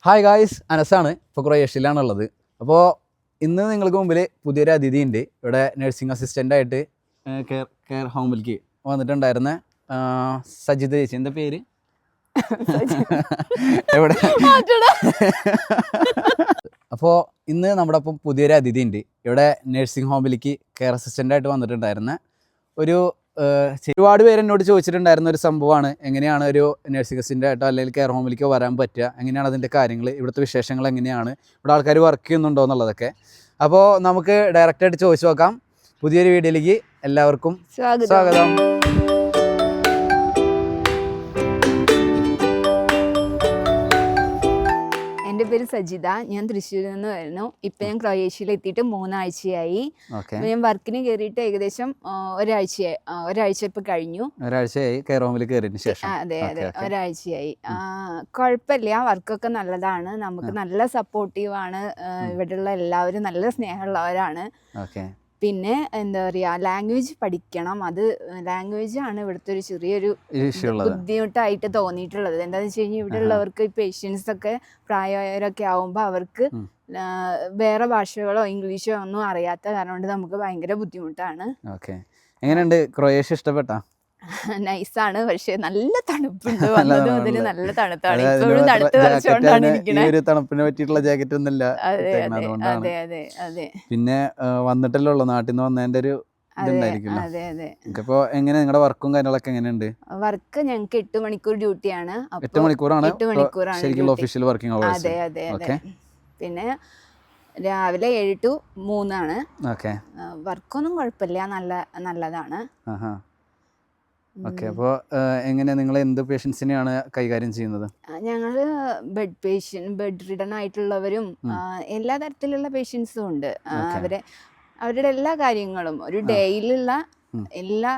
Hi guys, അനസാണ്. ഇപ്പോൾ ക്രൊയേഷ്യയിലാണുള്ളത്. അപ്പോൾ ഇന്ന് നിങ്ങൾക്ക് മുമ്പിൽ പുതിയൊരു അതിഥി ഉണ്ട്. ഇവിടെ നഴ്സിംഗ് അസിസ്റ്റൻ്റായിട്ട് കെയർ ഹോമിലേക്ക് വന്നിട്ടുണ്ടായിരുന്ന സജിത ചേച്ചി. എന്താ പേര്? എവിടെ? അപ്പോൾ ഇന്ന് നമ്മുടെ ഒപ്പം പുതിയൊരു അതിഥി ഉണ്ട്. ഇവിടെ നഴ്സിംഗ് ഹോമിലേക്ക് കെയർ അസിസ്റ്റൻ്റായിട്ട് വന്നിട്ടുണ്ടായിരുന്ന ഒരുപാട് പേര് എന്നോട് ചോദിച്ചിട്ടുണ്ടായിരുന്ന ഒരു സംഭവമാണ്, എങ്ങനെയാണ് ഒരു നഴ്സിംഗ് അസിസ്റ്റൻ്റായിട്ടോ അല്ലെങ്കിൽ കെയർ ഹോമിലേക്കോ വരാൻ പറ്റുക, എങ്ങനെയാണ് അതിൻ്റെ കാര്യങ്ങൾ, ഇവിടുത്തെ വിശേഷങ്ങൾ എങ്ങനെയാണ്, ഇവിടെ ആൾക്കാർ വർക്ക് ചെയ്യുന്നുണ്ടോ എന്നുള്ളതൊക്കെ. അപ്പോൾ നമുക്ക് ഡയറക്റ്റായിട്ട് ചോദിച്ചു നോക്കാം. പുതിയൊരു വീഡിയോയിലേക്ക് എല്ലാവർക്കും സ്വാഗതം. എൻ്റെ പേര് സജിത. ഞാൻ തൃശ്ശൂരിൽ നിന്ന് വരുന്നു. ഇപ്പം ഞാൻ ക്രൊയേഷ്യയിൽ എത്തിയിട്ട് 3 ആഴ്ചയായി. ഞാൻ വർക്കിന് കയറിയിട്ട് ഏകദേശം ഒരാഴ്ച ഇപ്പം കഴിഞ്ഞു. ഒരാഴ്ചയായി കെയർ ഹോമിൽ കയറിയതിന് ശേഷം? അതെ, ഒരാഴ്ചയായി. കുഴപ്പമില്ല, വർക്കൊക്കെ നല്ലതാണ്. നമുക്ക് നല്ല സപ്പോർട്ടീവാണ്. ഇവിടെയുള്ള എല്ലാവരും നല്ല സ്നേഹമുള്ളവരാണ്. പിന്നെ എന്താ പറയുക, ലാംഗ്വേജ് പഠിക്കണം. ലാംഗ്വേജാണ് ഇവിടുത്തെ ഒരു ചെറിയൊരു ബുദ്ധിമുട്ടായിട്ട് തോന്നിയിട്ടുള്ളത്. എന്താണെന്ന് വെച്ച് കഴിഞ്ഞാൽ ഇവിടെ ഉള്ളവർക്ക് പേഷ്യൻസ് ഒക്കെ പ്രായമായവരൊക്കെ ആവുമ്പോൾ അവർക്ക് വേറെ ഭാഷകളോ ഇംഗ്ലീഷോ ഒന്നും അറിയാത്ത കാരണം കൊണ്ട് നമുക്ക് ഭയങ്കര ബുദ്ധിമുട്ടാണ്. എങ്ങനെയുണ്ട് ക്രൊയേഷ്യ? ഇഷ്ടപ്പെട്ടാ? നൈസാണ്, പക്ഷെ നല്ല തണുപ്പുണ്ട്. വന്നത് മുതൽ നല്ല തണുത്താണ്. ഇപ്പോഴും തണുത്ത് കളിച്ചോണ്ടാണ് ഇരിക്കുന്നത്. തണുപ്പിനെ പറ്റിയിട്ടുള്ള ജാക്കറ്റ് ഒന്നുമില്ല. അതെ. പിന്നെ വന്നിട്ടല്ലേ ഉള്ളൂ, നാട്ടിൽ നിന്ന് വന്നതിന്റെ ഒരു ഇതുണ്ടായിരിക്കും. അതെ. അപ്പൊ എങ്ങനെ നിങ്ങളുടെ വർക്കും കാര്യങ്ങളൊക്കെ എങ്ങനെയുണ്ട്? വർക്ക് ഞങ്ങൾക്ക് 8 മണിക്കൂർ ഡ്യൂട്ടിയാണ്. 8 മണിക്കൂറാണ് ശരിക്കും ഒഫീഷ്യൽ വർക്കിംഗ് അവേഴ്സ്. അതെ. പിന്നെ രാവിലെ 7 to 3 ആണ്. വർക്കൊന്നും കുഴപ്പമില്ല, നല്ലതാണ്. അപ്പോൾ എങ്ങനെ നിങ്ങൾ എന്ത് പേഷ്യൻസിനെയാണ് കൈകാര്യം ചെയ്യുന്നത്? ഞങ്ങൾ ബെഡ് റിഡൺ ആയിട്ടുള്ളവരും എല്ലാ തരത്തിലുള്ള പേഷ്യൻസും ഉണ്ട്. അവരുടെ എല്ലാ കാര്യങ്ങളും ഒരു ഡേയിലുള്ള എല്ലാ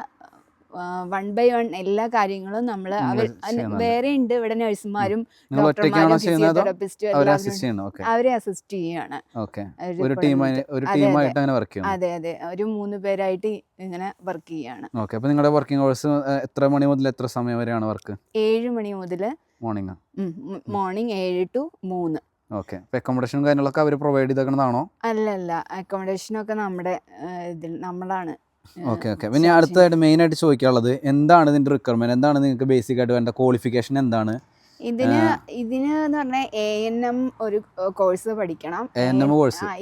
1 by 1 എല്ലാ കാര്യങ്ങളും നമ്മൾ വേറെ ഉണ്ട്. ഇവിടെ നഴ്സുമാരും ഡോക്ടർമാരും ഫിസിയോതെറാപ്പിസ്റ്റും അവരെ അസിസ്റ്റ് ചെയ്യാണ്. അതെ, ഒരു 3 പേരായിട്ട് ഇങ്ങനെ വർക്ക് ചെയ്യാണ്. അപ്പോൾ നിങ്ങളുടെ വർക്കിംഗ് അവേഴ്സ് എത്ര മണി മുതൽ എത്ര സമയം വരെയാണ് വർക്ക്? 7 മണി മുതൽ മോർണിംഗ് 7 to 3. അക്കോമഡേഷനും കാര്യങ്ങളൊക്കെ അവർ പ്രൊവൈഡ് ചെയ്തേക്കുന്നതാണോ? അല്ലല്ല, അക്കോമഡേഷനൊക്കെ നമ്മളാണ്. പിന്നെ അടുത്തതായിട്ട് മെയിൻ ആയിട്ട് ചോദിക്കാനുള്ളത്, എന്താണ് ഇതിന്റെ റിക്വയർമെന്റ്, എന്താണ് നിങ്ങൾക്ക് ബേസിക് ആയിട്ട് വേണ്ട ക്വാളിഫിക്കേഷൻ എന്താണ്? ഇതിന് എന്ന് പറഞ്ഞാൽ ANM ഒരു കോഴ്സ് പഠിക്കണം.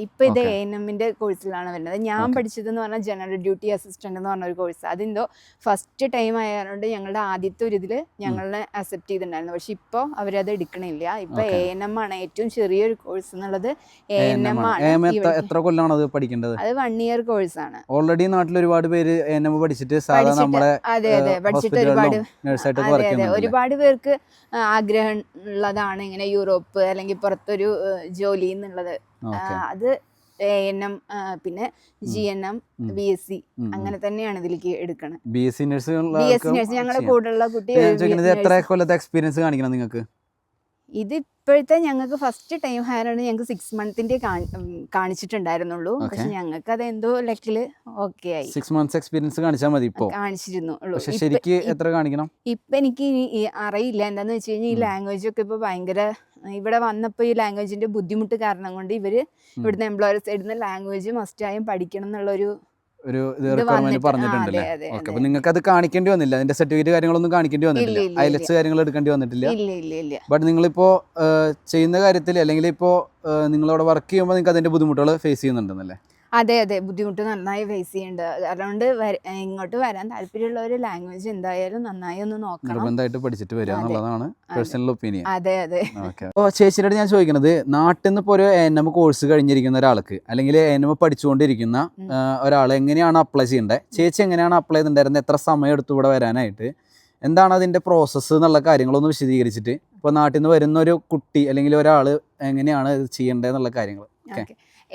ഇപ്പൊ ഇത് ANMന്റെ കോഴ്സിലാണ് വരുന്നത്. ഞാൻ പഠിച്ചത് എന്ന് പറഞ്ഞാൽ ജനറൽ ഡ്യൂട്ടി അസിസ്റ്റന്റ് എന്ന് പറഞ്ഞ ഒരു കോഴ്സ്. അതെന്തോ ഫസ്റ്റ് ടൈം ആയതുകൊണ്ട് ഞങ്ങളുടെ ആദ്യത്തെ ഒരു ഇതില് ഞങ്ങളെ അക്സെപ്റ്റ് ചെയ്തിട്ടുണ്ടായിരുന്നു. പക്ഷെ ഇപ്പൊ അവരത് എടുക്കണില്ല. ഇപ്പൊ ANM ആണ് ഏറ്റവും ചെറിയൊരു കോഴ്സ് എന്നുള്ളത്. ANM ആണ്. എത്ര കൊല്ലമാണ് അത് പഠിക്കേണ്ടത്? അത് 1 year കോഴ്സ് ആണ്. ഓൾറെഡി നാട്ടിൽ ഒരുപാട് പേര് ANM പഠിച്ചിട്ട് ഒരുപാട് പേർക്ക് ആഗ്രഹം ഉള്ളതാണ് ഇങ്ങനെ യൂറോപ്പ് അല്ലെങ്കിൽ പുറത്തൊരു ജോലി എന്നുള്ളത്. അത് ANM പിന്നെ GNM BSc അങ്ങനെ തന്നെയാണ് ഇതിലേക്ക് എടുക്കണം. BSc നഴ്സ് ഞങ്ങളുടെ കൂടെയുള്ള കുട്ടി. എത്ര കൊല്ലത്തെ എക്സ്പീരിയൻസ് കാണിക്കണം നിങ്ങൾക്ക്? ഇത് ഇപ്പോഴത്തെ ഞങ്ങൾക്ക് ഫസ്റ്റ് ടൈം ഹയറാണ്. ഞങ്ങൾക്ക് 6 months കാണിച്ചിട്ടുണ്ടായിരുന്നുള്ളൂ. പക്ഷെ ഞങ്ങൾക്ക് അത് എന്തോ ലക്കില് ഓക്കെ ആയി. 6 months എക്സ്പീരിയൻസ് കാണിച്ചാൽ മതി. ഇപ്പോ കാണിച്ചിരുന്നു. ശരിക്ക് എത്ര കാണിക്കണം? ഇപ്പൊ എനിക്ക് അറിയില്ല. എന്താന്ന് വെച്ച് കഴിഞ്ഞാൽ ഈ ലാംഗ്വേജ് ഒക്കെ ഇപ്പൊ ഭയങ്കര ഇവിടെ വന്നപ്പോൾ ഈ ലാംഗ്വേജിന്റെ ബുദ്ധിമുട്ട് കാരണം കൊണ്ട് ഇവിടുന്ന് എംപ്ലോയർ സൈഡിൽ ലാംഗ്വേജ് മസ്റ്റായും പഠിക്കണം എന്നുള്ളൊരു പറഞ്ഞിട്ടുണ്ടല്ലേ? അപ്പൊ നിങ്ങൾക്ക് അത് കാണിക്കേണ്ടി വന്നില്ല, അതിന്റെ സർട്ടിഫിക്കറ്റ് കാര്യങ്ങളൊന്നും കാണിക്കേണ്ടി വന്നിട്ടില്ല, IELTS കാര്യങ്ങൾ എടുക്കേണ്ടി വന്നിട്ടില്ല. ബട്ട് നിങ്ങളിപ്പോ ചെയ്യുന്ന കാര്യത്തിൽ അല്ലെങ്കിൽ ഇപ്പോ നിങ്ങളവിടെ വർക്ക് ചെയ്യുമ്പോൾ നിങ്ങൾക്ക് അതിന്റെ ബുദ്ധിമുട്ടുകൾ ഫേസ് ചെയ്യുന്നുണ്ടെന്നല്ലേ? അതെ, ബുദ്ധിമുട്ട് നന്നായി ഫേസ് ചെയ്യുന്നുണ്ട്. അതുകൊണ്ട് ഇങ്ങോട്ട് വരാൻ താല്പര്യമുള്ള ഒരു ലാംഗ്വേജ് എന്തായാലും നന്നായി ഒന്ന് നോക്കണം, നിർബന്ധമായിട്ട് പഠിച്ചിട്ട് വരിക എന്നുള്ളതാണ് പേഴ്സണൽ ഒപ്പീനിയൻ. അതെ. അപ്പോൾ ചേച്ചിയോട് ഞാൻ ചോദിക്കുന്നത്, നാട്ടിൽ നിന്ന് ഇപ്പോൾ ഒരു ANM കോഴ്സ് കഴിഞ്ഞിരിക്കുന്ന ഒരാൾക്ക് അല്ലെങ്കിൽ ANM പഠിച്ചുകൊണ്ടിരിക്കുന്ന ഒരാൾ എങ്ങനെയാണ് അപ്ലൈ ചെയ്യേണ്ടത്? ചേച്ചി എങ്ങനെയാണ് അപ്ലൈ ചെയ്തിട്ടുണ്ടായിരുന്നത്? എത്ര സമയം എടുത്തു ഇവിടെ വരാനായിട്ട്? എന്താണ് അതിൻ്റെ പ്രോസസ്സ് എന്നുള്ള കാര്യങ്ങളൊന്ന് വിശദീകരിച്ചിട്ട്, ഇപ്പോൾ നാട്ടിൽ നിന്ന് വരുന്ന ഒരു കുട്ടി അല്ലെങ്കിൽ ഒരാൾ എങ്ങനെയാണ് ഇത് ചെയ്യേണ്ടത് എന്നുള്ള കാര്യങ്ങൾ.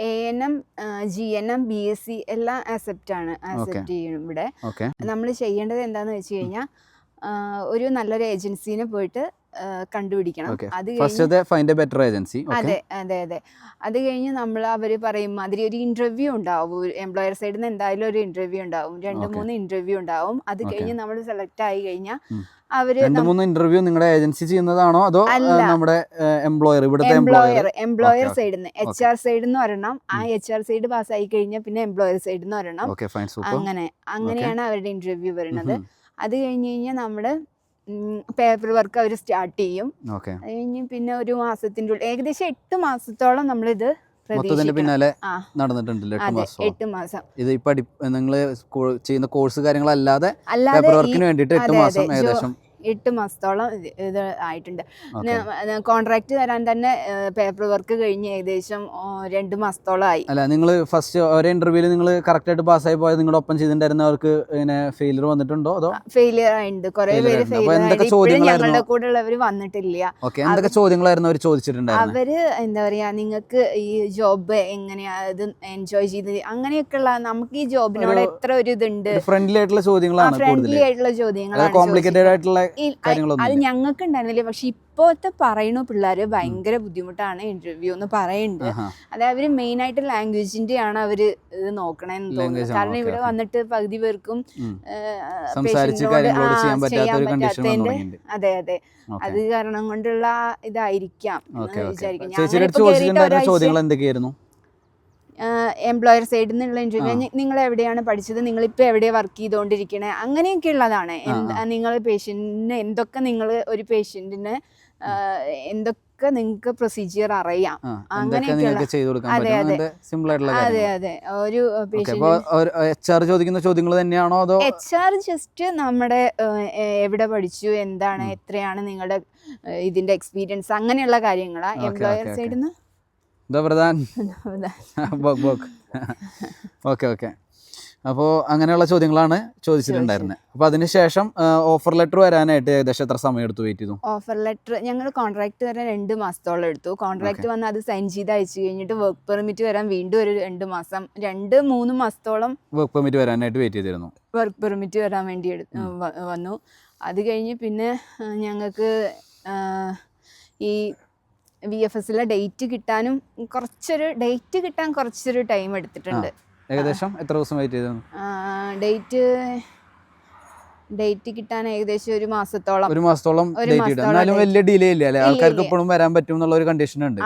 ANM GNM BSc എല്ലാം അക്സെപ്റ്റ് ചെയ്യണം. ഇവിടെ നമ്മൾ ചെയ്യേണ്ടത് എന്താന്ന് വെച്ച് കഴിഞ്ഞാൽ ഒരു നല്ലൊരു ഏജൻസിനെ പോയിട്ട് കണ്ടുപിടിക്കണം. അത് കഴിഞ്ഞ് അവർ പറയും മാതിരി ഒരു ഇന്റർവ്യൂ ഉണ്ടാവും. എംപ്ലോയർ സൈഡിൽ നിന്ന് എന്തായാലും ഒരു ഇന്റർവ്യൂ ഉണ്ടാവും, 2-3 ഇന്റർവ്യൂ ഉണ്ടാവും. അത് കഴിഞ്ഞ് നമ്മൾ സെലക്ട് ആയി കഴിഞ്ഞാൽ അവര് 2-3 ഇന്റർവ്യൂ നിങ്ങളുടെ ഏജൻസി ചെയ്യുന്നതാണോ അതോ നമ്മുടെ എംപ്ലോയർ ഇവിടുത്തെ എംപ്ലോയർ സൈഡിൽ നിന്ന് HR സൈഡിൽ നിന്ന് ഒരെണ്ണം, ആ HR സൈഡ് പാസ്സായി കഴിഞ്ഞാൽ പിന്നെ എംപ്ലോയർ സൈഡിൽ നിന്ന് ഒരെണ്ണം, അങ്ങനെയാണ് അവരുടെ ഇന്റർവ്യൂ വരുന്നത്. അത് കഴിഞ്ഞ് കഴിഞ്ഞാൽ നമ്മുടെ പേപ്പർ വർക്ക് അവർ സ്റ്റാർട്ട് ചെയ്യും. അത് കഴിഞ്ഞ് പിന്നെ ഒരു മാസത്തിന്റെ ഉള്ളിൽ ഏകദേശം 8 മാസത്തോളം നമ്മളിത് പിന്നാലെ നടന്നിട്ടുണ്ടല്ലോ. 8 മാസം. ഇത് ഇപ്പൊ നിങ്ങൾ ചെയ്യുന്ന കോഴ്സ് കാര്യങ്ങളല്ലാതെ പേപ്പർ വർക്കിന് വേണ്ടിയിട്ട് 8 മാസം ഏകദേശം 8 മാസത്തോളം ഇത് ആയിട്ടുണ്ട്. കോൺട്രാക്ട് തരാൻ തന്നെ പേപ്പർ വർക്ക് കഴിഞ്ഞ് ഏകദേശം 2 മാസത്തോളമായി. അല്ല, നിങ്ങൾ ഫസ്റ്റ് ഒരേ ഇന്റർവ്യൂല് നിങ്ങൾ കറക്റ്റ് ആയിട്ട് പാസ്സായി പോയത് നിങ്ങളുടെ ഒപ്പം ചെയ്തിട്ടുണ്ടായിരുന്നവർക്ക് ഫെയിലിയർ വന്നിട്ടുണ്ടോ അതോ? ഫെയിലിയർ ആയിട്ടുണ്ട്, കുറെ പേര് ഞങ്ങളുടെ കൂടെ ഉള്ളവർ വന്നിട്ടില്ല. എന്തൊക്കെ ചോദ്യങ്ങളായിരുന്നു അവർ ചോദിച്ചിട്ടുണ്ടായിരുന്നത്? അവര് എന്താ പറയാ, നിങ്ങൾക്ക് ഈ ജോബ് എങ്ങനെയാ ഇത് എൻജോയ് ചെയ്ത് അങ്ങനെയൊക്കെയുള്ള, നമുക്ക് ഈ ജോബിനോട് എത്ര ഒരു ഇതുണ്ട്, ഫ്രണ്ട്ലി ആയിട്ടുള്ള ചോദ്യങ്ങളാണ്, ഫ്രണ്ട്ലി ആയിട്ടുള്ള ചോദ്യങ്ങളാണ്. കോംപ്ലിക്കേറ്റഡ് ആയിട്ടുള്ള അത് ഞങ്ങൾക്ക് ഉണ്ടായിരുന്നില്ല. പക്ഷെ ഇപ്പോഴത്തെ പറയണ പിള്ളേര് ഭയങ്കര ബുദ്ധിമുട്ടാണ് ഇന്റർവ്യൂ എന്ന് പറയുന്നുണ്ട്. അതായത് അവര് മെയിൻ ആയിട്ട് ലാംഗ്വേജിന്റെ ആണ് അവര് ഇത് നോക്കണേന്ന് തോന്നുന്നത്. കാരണം ഇവിടെ വന്നിട്ട് പകുതി പേർക്കും ചെയ്യാൻ പറ്റാത്തതിന്റെ അതെ അത് കാരണം കൊണ്ടുള്ള ഇതായിരിക്കാം വിചാരിക്കും. എംപ്ലോയർ സൈഡിൽ നിന്നുള്ള ഇന്റർവ്യൂ, നിങ്ങൾ എവിടെയാണ് പഠിച്ചത്, നിങ്ങളിപ്പോൾ എവിടെയാണ് വർക്ക് ചെയ്തുകൊണ്ടിരിക്കണേ, അങ്ങനെയൊക്കെ ഉള്ളതാണ്. നിങ്ങൾ പേഷ്യന്റിന് എന്തൊക്കെ, നിങ്ങൾ ഒരു പേഷ്യന്റിന് എന്തൊക്കെ നിങ്ങൾക്ക് പ്രൊസീജിയർ അറിയാം, അങ്ങനെയൊക്കെയുള്ള. അതെ ഒരു HR ചോദിക്കുന്ന ചോദ്യങ്ങൾ തന്നെയാണോ അതോ? HR ജസ്റ്റ് നമ്മുടെ എവിടെ പഠിച്ചു, എന്താണ്, എത്രയാണ് നിങ്ങളുടെ ഇതിന്റെ എക്സ്പീരിയൻസ്, അങ്ങനെയുള്ള കാര്യങ്ങളാ. എംപ്ലോയർ സൈഡിൽ നിന്ന് ഓക്കെ. അപ്പോൾ അങ്ങനെയുള്ള ചോദ്യങ്ങളാണ് ചോദിച്ചിട്ടുണ്ടായിരുന്നത്. അപ്പോൾ അതിനുശേഷം ഓഫർ ലെറ്റർ വരാനായിട്ട് ഏകദേശം എത്ര സമയം എടുത്തു വെയിറ്റ് ചെയ്തു? ഓഫർ ലെറ്റർ ഞങ്ങൾ കോൺട്രാക്ട് വരാൻ 2 മാസത്തോളം എടുത്തു. കോൺട്രാക്ട് വന്ന് അത് സൈൻ ചെയ്ത് അയച്ചു കഴിഞ്ഞിട്ട് വർക്ക് പെർമിറ്റ് വരാൻ വീണ്ടും ഒരു 2 മാസം 2-3 മാസത്തോളം വർക്ക് പെർമിറ്റ് വരാനായിട്ട് വെയിറ്റ് ചെയ്തിരുന്നു. വർക്ക് പെർമിറ്റ് വരാൻ വേണ്ടി വന്നു. അത് കഴിഞ്ഞ് പിന്നെ ഞങ്ങൾക്ക് ഈ VFSലെ ഡേറ്റ് കിട്ടാൻ കുറച്ചൊരു ടൈം എടുത്തിട്ടുണ്ട്. ഏകദേശം എത്ര ദിവസം വെയിറ്റ് ചെയ്തു? ഡേറ്റ് കിട്ടാൻ ഏകദേശം ഒരു മാസത്തോളം എന്നാലും വലിയ ഡിലേ ഇല്ല അല്ലെ? ആൾക്കാർക്ക് ഇപ്പോഴും വരാൻ പറ്റും എന്നുള്ള ഒരു കണ്ടീഷൻ ഉണ്ട്.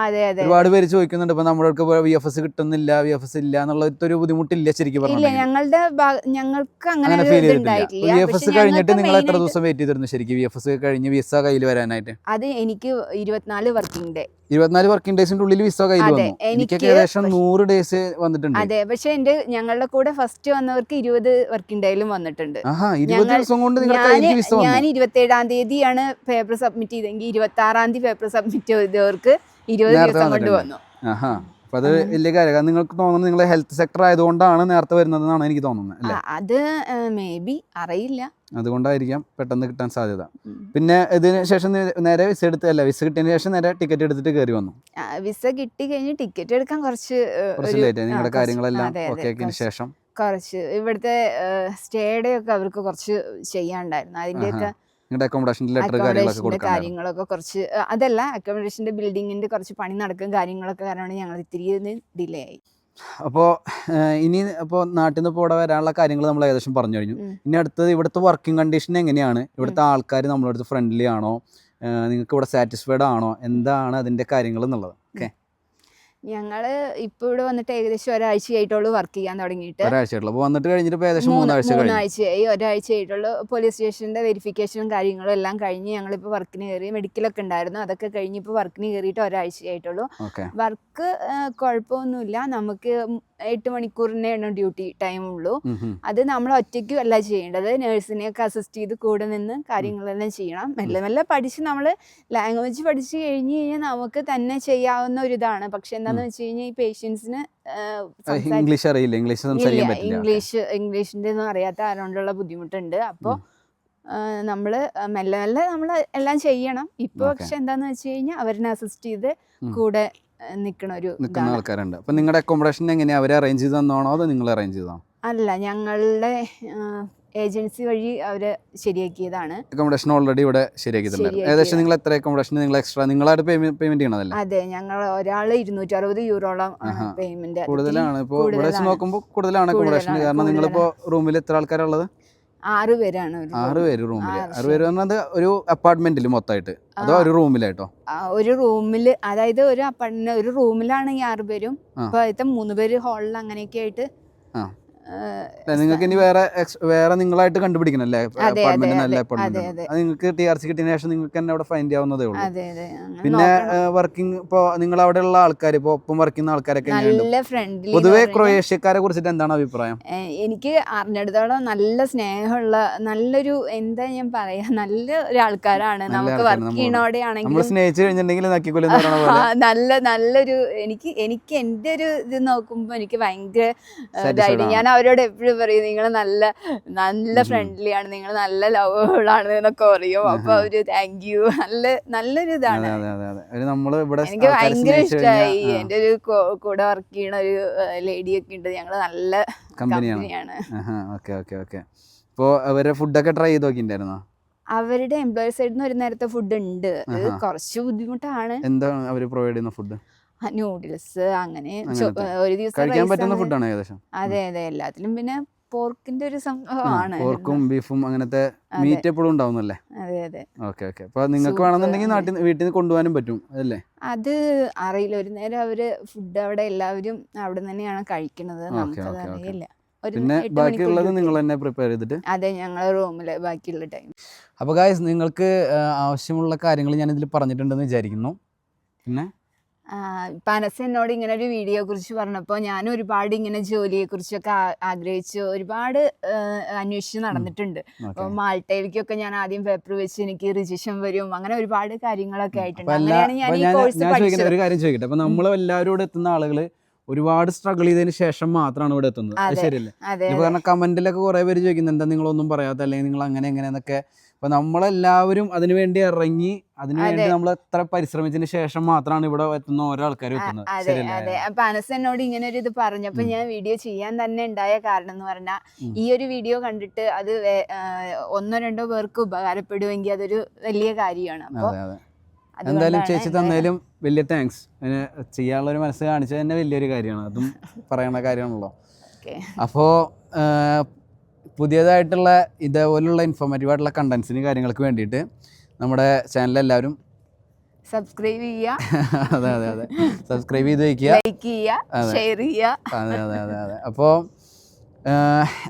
ഒരുപാട് പേര് ചോദിക്കുന്നുണ്ട്, ഇപ്പൊ നമ്മൾക്ക് VFS കിട്ടുന്നില്ല, VFS ഇല്ല എന്നുള്ള ഒരു ബുദ്ധിമുട്ടില്ല ശരിക്കും പറഞ്ഞാൽ. ഞങ്ങൾക്ക് അങ്ങനെ ഫീൽ ചെയ്തിട്ടില്ല. VFS കഴിഞ്ഞിട്ട് നിങ്ങൾ എത്ര ദിവസം വെയിറ്റ് ചെയ്തിരുന്നു ശരിക്കും VFS കഴിഞ്ഞ് വിസ കയ്യിൽ വരാനായിട്ട്? അത് എനിക്ക് 24 വർക്കിംഗ് ഡേ. 24 വർക്കിംഗ് ഡേയ്സിന്റെ ഉള്ളിൽ വിസ കയ്യിൽ വന്നു. എനിക്ക് ഏകദേശം 100 ഡേയ്സ് വന്നിട്ടുണ്ട്. അതെ, പക്ഷെ ഞങ്ങളുടെ കൂടെ ഫസ്റ്റ് വന്നവർക്ക് 20 വർക്കിംഗ് ഡേയിലും വന്നിട്ടുണ്ട്. ഞാൻ 27-ാം തീയതിയാണ് പേപ്പർ സബ്മിറ്റ് ചെയ്തെങ്കിൽ 26-ാം തീയതി പേപ്പർ സബ്മിറ്റ് ചെയ്തവർക്ക് 20 ദിവസം കൊണ്ട് വന്നു. അപ്പൊ അത് വലിയ കാര്യം. നിങ്ങൾക്ക് തോന്നുന്നത് നിങ്ങൾ ഹെൽത്ത് സെക്ടർ ആയതുകൊണ്ടാണ് നേരത്തെ വരുന്നതെന്നാണ് എനിക്ക് തോന്നുന്നത്. അത് മേ ബി അറിയില്ല, അതുകൊണ്ടായിരിക്കാം പെട്ടെന്ന് കിട്ടാൻ സാധ്യത. പിന്നെ ഇതിന് ശേഷം നേരെ വിസ കിട്ടിയതിന് ശേഷം നേരെ ടിക്കറ്റ് എടുത്തിട്ട് കയറി വന്നു. വിസ കിട്ടി കഴിഞ്ഞ് ടിക്കറ്റ് എടുക്കാൻ കുറച്ച് ലേറ്റ്. നിങ്ങളുടെ കാര്യങ്ങളെല്ലാം ഓക്കെ ആക്കിയതിന് ശേഷം കുറച്ച് ഇവിടുത്തെ സ്റ്റേയുടെ ഒക്കെ അവർക്ക് കുറച്ച് ചെയ്യാണ്ടായിരുന്നു. അതിന്റെയൊക്കെ കാര്യങ്ങളൊക്കെ കുറച്ച്, അതല്ല അക്കോമഡേഷന്റെ ബിൽഡിങ്ങിന്റെ കുറച്ച് പണി നടക്കും കാര്യങ്ങളൊക്കെ കാരണമാണ് ഞങ്ങൾ ഇത്തിരി ഡിലേ ആയി. അപ്പോൾ ഇനി നാട്ടിൽ നിന്ന് ഇപ്പോൾ ഇവിടെ വരാനുള്ള കാര്യങ്ങൾ നമ്മൾ ഏകദേശം പറഞ്ഞു കഴിഞ്ഞു. ഇനി അടുത്തത് ഇവിടുത്തെ വർക്കിംഗ് കണ്ടീഷൻ എങ്ങനെയാണ്? ഇവിടുത്തെ ആൾക്കാർ നമ്മളടുത്ത് ഫ്രണ്ട്ലി ആണോ? നിങ്ങൾക്ക് ഇവിടെ സാറ്റിസ്ഫൈഡ് ആണോ? എന്താണ് അതിന്റെ കാര്യങ്ങൾ എന്നുള്ളത്? ഓക്കെ, ഞങ്ങൾ ഇപ്പോൾ ഇവിടെ വന്നിട്ട് ഏകദേശം ഒരാഴ്ചയായിട്ടുള്ളൂ വർക്ക് ചെയ്യാൻ തുടങ്ങിയിട്ട്. വന്നിട്ട് കഴിഞ്ഞിട്ട് ഏകദേശം 3 ആഴ്ചയായി. ഒരാഴ്ചയായിട്ടുള്ളൂ. പോലീസ് സ്റ്റേഷന്റെ വെരിഫിക്കേഷനും കാര്യങ്ങളും എല്ലാം കഴിഞ്ഞ് ഞങ്ങളിപ്പോൾ വർക്കിന് കയറി. മെഡിക്കലൊക്കെ ഉണ്ടായിരുന്നു, അതൊക്കെ കഴിഞ്ഞ് ഇപ്പോൾ വർക്കിന് കയറിയിട്ട് ഒരാഴ്ചയായിട്ടുള്ളൂ. വർക്ക് കുഴപ്പമൊന്നുമില്ല. നമുക്ക് 8 മണിക്കൂറിനാണ് ഡ്യൂട്ടി ടൈം ഉള്ളൂ. അത് നമ്മൾ ഒറ്റയ്ക്കും അല്ല ചെയ്യേണ്ടത്, നേഴ്സിനെയൊക്കെ അസിസ്റ്റ് ചെയ്ത് കൂടെ നിന്ന് കാര്യങ്ങളെല്ലാം ചെയ്യണം. മെല്ലെ മെല്ലെ പഠിച്ച് നമ്മൾ ലാംഗ്വേജ് പഠിച്ചു കഴിഞ്ഞ് കഴിഞ്ഞാൽ നമുക്ക് തന്നെ ചെയ്യാവുന്ന ഒരു ഇതാണ്. പക്ഷെ എന്താന്ന് വെച്ച് കഴിഞ്ഞാൽ ഈ പേഷ്യൻസിന് ഇംഗ്ലീഷിന്റെ ഒന്നും അറിയാത്ത ആരോണ്ടുള്ള ബുദ്ധിമുട്ടുണ്ട്. അപ്പോൾ നമ്മള് മെല്ലെ മെല്ലെ നമ്മൾ എല്ലാം ചെയ്യണം. ഇപ്പൊ പക്ഷെ എന്താന്ന് വെച്ച് കഴിഞ്ഞാൽ അവരിനെ അസിസ്റ്റ് ചെയ്ത് കൂടെ നിൽക്കുന്ന ആൾക്കാരുണ്ട്. അപ്പൊ നിങ്ങളുടെ അക്കോമഡേഷൻ എങ്ങനെയാ? അവരെ അറേഞ്ച് ചെയ്ത് തന്നോണോ അതോ നിങ്ങൾ അറേഞ്ച് ചെയ്തോ? അല്ല, ഞങ്ങളുടെ ഏജൻസി വഴി അവര് ശരിയാക്കിയതാണ്. അക്കോമഡേഷൻ ഓൾറെഡി ഇവിടെ ശരിയാക്കിയിട്ടുണ്ട്. ഏകദേശം നിങ്ങൾ എത്ര അക്കോമഡേഷൻ നിങ്ങൾ എക്സ്ട്രാ നിങ്ങളായിട്ട് പേയ്മെന്റ് ചെയ്യണതല്ലേ? അതെ, ഞങ്ങൾ ഒരാള് 260 യൂറോളം പേയ്മെന്റ്. കൂടുതലാണ്. ഇപ്പോൾ ഇവിടെ നോക്കുമ്പോൾ കൂടുതലാണ് അക്കോമഡേഷൻ. കാരണം നിങ്ങളിപ്പോ റൂമിൽ എത്ര ആൾക്കാരുള്ളത്? 6 പേരാണ് 6 പേര് റൂമിൽ. 6 പേര് പറഞ്ഞത് ഒരു അപ്പാർട്ട്മെന്റിൽ മൊത്തമായിട്ട് അതോ ഒരു റൂമിലായിട്ടോ? ഒരു റൂമിൽ, അതായത് ഒരു അപ്പാർട്ട്മെന്റ് ഒരു റൂമിലാണ് ഈ 6 പേരും. അപ്പൊ അതിലത്തെ 3 പേര് ഹാളിൽ അങ്ങനെയൊക്കെ ആയിട്ട്. നിങ്ങൾക്ക് ഇനി വേറെ നിങ്ങളായിട്ട് കണ്ടുപിടിക്കണം അല്ലേ? അപ്പാർട്ട്മെന്റ് നല്ല അപ്പാർട്ട്മെന്റ് നിങ്ങൾക്ക് TRC കിട്ടിയതിനു ശേഷം നിങ്ങൾക്ക് തന്നെ അവിടെ ഫൈൻഡ് ചെയ്യാവുന്നതേ ഉള്ളൂ. പിന്നെ വർക്കിംഗ് ഇപ്പൊ നിങ്ങൾ അവിടെ ഉള്ള ആൾക്കാർ ഇപ്പൊ ഒപ്പം വർക്ക് ചെയ്യുന്ന ആൾക്കാരൊക്കെ നല്ല ഫ്രണ്ട്ലി. പൊതുവെ ക്രൊയേഷ്യക്കാരെ കുറിച്ചിട്ട് എന്താണ് അഭിപ്രായം? എനിക്ക് അറിഞ്ഞിടത്തോളം നല്ല സ്നേഹമുള്ള, നല്ലൊരു എന്താ ഞാൻ പറയാ, നല്ല ഒരു ആൾക്കാരാണ്. നമുക്ക് വർക്ക് ചെയ്യണോടെ ആണെങ്കിലും സ്നേഹിച്ചു കഴിഞ്ഞിട്ടുണ്ടെങ്കിൽ നല്ലൊരു എനിക്ക് എന്റെ ഒരു ഇത് നോക്കുമ്പോ എനിക്ക് ഭയങ്കര ഇതായിട്ട് ഞാൻ അവരോട് എപ്പോഴും പറയും നിങ്ങൾ നല്ല ഫ്രണ്ട്ലി ആണ്, നിങ്ങൾ നല്ല ലവബിൾ ആണ് എന്നൊക്കെ പറയും. അപ്പൊ അവര് താങ്ക് യു, നല്ലൊരു ഇതാണ്. എനിക്ക് ഭയങ്കര ഇഷ്ടമായി. എന്റെ ഒരു കൂടെ വർക്ക് ചെയ്യണ ഒരു ലേഡിയൊക്കെ ഉണ്ട്, ഞങ്ങള് നല്ല കമ്പനിയാണ്. ഇപ്പോ അവരുടെ ഫുഡൊക്കെ ട്രൈ ചെയ്ത് നോക്കിണ്ടായിരുന്നോ? അവരുടെ എംപ്ലോയി സൈഡിൽ നിന്ന് ഒരു നേരത്തെ ഫുഡ് ഉണ്ട്, കുറച്ച് ബുദ്ധിമുട്ടാണ്. എന്താണ് അവര് പ്രൊവൈഡ് ചെയ്യുന്ന ഫുഡ്? നൂഡിൽസ്, അങ്ങനെ ഒരു ദിവസം കഴിക്കാൻ പറ്റുന്ന ഫുഡാണ് ഏകദേശം. അതെ, എല്ലാത്തിലും. പിന്നെ പോർക്കിന്റെ ഒരു സംഭവമാണ്, പോർക്കും ബീഫും അങ്ങനത്തെ മീറ്റ് എപ്പോഴും ഉണ്ടാവുന്നല്ലേ? അതെ. ഓക്കെ. അപ്പൊ നിങ്ങൾക്ക് വേണമെന്നുണ്ടെങ്കിൽ വീട്ടിൽ നിന്ന് കൊണ്ടുപോകാനും പറ്റും അതല്ലേ? അത് അറിയില്ല. ഒരു നേരം അവര് ഫുഡ് അവിടെ എല്ലാവരും അവിടെ തന്നെയാണ് കഴിക്കുന്നത്, നമുക്കത് അറിയില്ല. പിന്നെ ബാക്കിയുള്ളത് നിങ്ങൾ തന്നെ പ്രിപ്പയർ ചെയ്തിട്ട്? അതെ, ഞങ്ങളെ റൂമില് ബാക്കിയുള്ള ടൈം. അപ്പോൾ ഗായ്സ്, നിങ്ങൾക്ക് ആവശ്യമുള്ള കാര്യങ്ങൾ ഞാൻ ഇതിൽ പറഞ്ഞിട്ടുണ്ടെന്ന് വിചാരിക്കുന്നു. പിന്നെ പനസ് എന്നോട് ഇങ്ങനെ ഒരു വീഡിയോയെ കുറിച്ച് പറഞ്ഞപ്പോൾ ഞാൻ ഒരുപാട് ഇങ്ങനെ ജോലിയെ കുറിച്ചൊക്കെ ആഗ്രഹിച്ചു, ഒരുപാട് അന്വേഷിച്ച് നടന്നിട്ടുണ്ട്. അപ്പോൾ മാൾട്ടയിലേക്കൊക്കെ ഞാൻ ആദ്യം പേപ്പർ വെച്ച് എനിക്ക് റിജിഷൻ വരും, അങ്ങനെ ഒരുപാട് കാര്യങ്ങളൊക്കെ ആയിട്ടുണ്ട്. അങ്ങനെയാണ് ഞാൻ ഈ കോഴ്സ് പഠിച്ചത്. ഒരു കാര്യം ചോദിക്കട്ടെ, അപ്പൊ നമ്മൾ എല്ലാവരും ഇവിടെ എത്തുന്ന ആളുകള് ഒരുപാട് സ്ട്രഗിൾ ചെയ്തതിന് ശേഷം മാത്രമാണ് ഇവിടെ എത്തുന്നത്, ശരിയല്ലേ? ഇപ്പൊ കാരണം കമന്റിലൊക്കെ കുറെ പേര് ചോദിക്കുന്നുണ്ട് എന്താ നിങ്ങളൊന്നും പറയാത്ത, അല്ലെങ്കിൽ നിങ്ങൾ അങ്ങനെ എങ്ങനെയെന്നൊക്കെ. അപ്പൊ നമ്മളെല്ലാവരും അതിനുവേണ്ടി ഇറങ്ങി, അതിനുവേണ്ടി നമ്മൾ എത്ര പരിശ്രമിച്ചതിന് ശേഷം മാത്രമാണ് ഇവിടെ എത്തുന്ന ഓരോ ആൾക്കാരും എത്തുന്നത്. അതെ. അപ്പൊ അനസ് എന്നോട് ഇങ്ങനെ ഒരു ഇത് പറഞ്ഞപ്പോ ഞാൻ വീഡിയോ ചെയ്യാൻ തന്നെ ഉണ്ടായ കാരണം എന്ന് പറഞ്ഞാൽ, ഈ ഒരു വീഡിയോ കണ്ടിട്ട് അത് 1-2 പേർക്ക് ഉപകാരപ്പെടുമെങ്കിൽ അതൊരു വലിയ കാര്യമാണ്. അപ്പൊ എന്തായാലും ചേച്ചി തന്നതിലും വലിയ താങ്ക്സ്. ചെയ്യാനുള്ള ഒരു മനസ്സ് കാണിച്ചത് തന്നെ വലിയൊരു കാര്യമാണ്, അതും പറയണ കാര്യമാണല്ലോ. അപ്പോൾ പുതിയതായിട്ടുള്ള ഇതേപോലുള്ള ഇൻഫോർമേറ്റീവ് ആയിട്ടുള്ള കണ്ടന്റ്സിന് കാര്യങ്ങൾക്ക് വേണ്ടിയിട്ട് നമ്മുടെ ചാനൽ എല്ലാവരും സബ്സ്ക്രൈബ് ചെയ്യുക. അതെ സബ്സ്ക്രൈബ് ചെയ്ത് വയ്ക്കുക, ലൈക്ക് ചെയ്യുക, ഷെയർ ചെയ്യുക. അതെ. അപ്പോൾ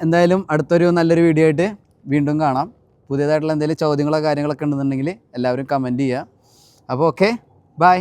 എന്തായാലും അടുത്തൊരു നല്ലൊരു വീഡിയോ ആയിട്ട് വീണ്ടും കാണാം. പുതിയതായിട്ടുള്ള എന്തെങ്കിലും ചോദ്യങ്ങളോ കാര്യങ്ങളൊക്കെ ഉണ്ടെന്നുണ്ടെങ്കിൽ എല്ലാവരും കമൻറ്റ് ചെയ്യുക. അപ്പോൾ ഓക്കെ, ബൈ.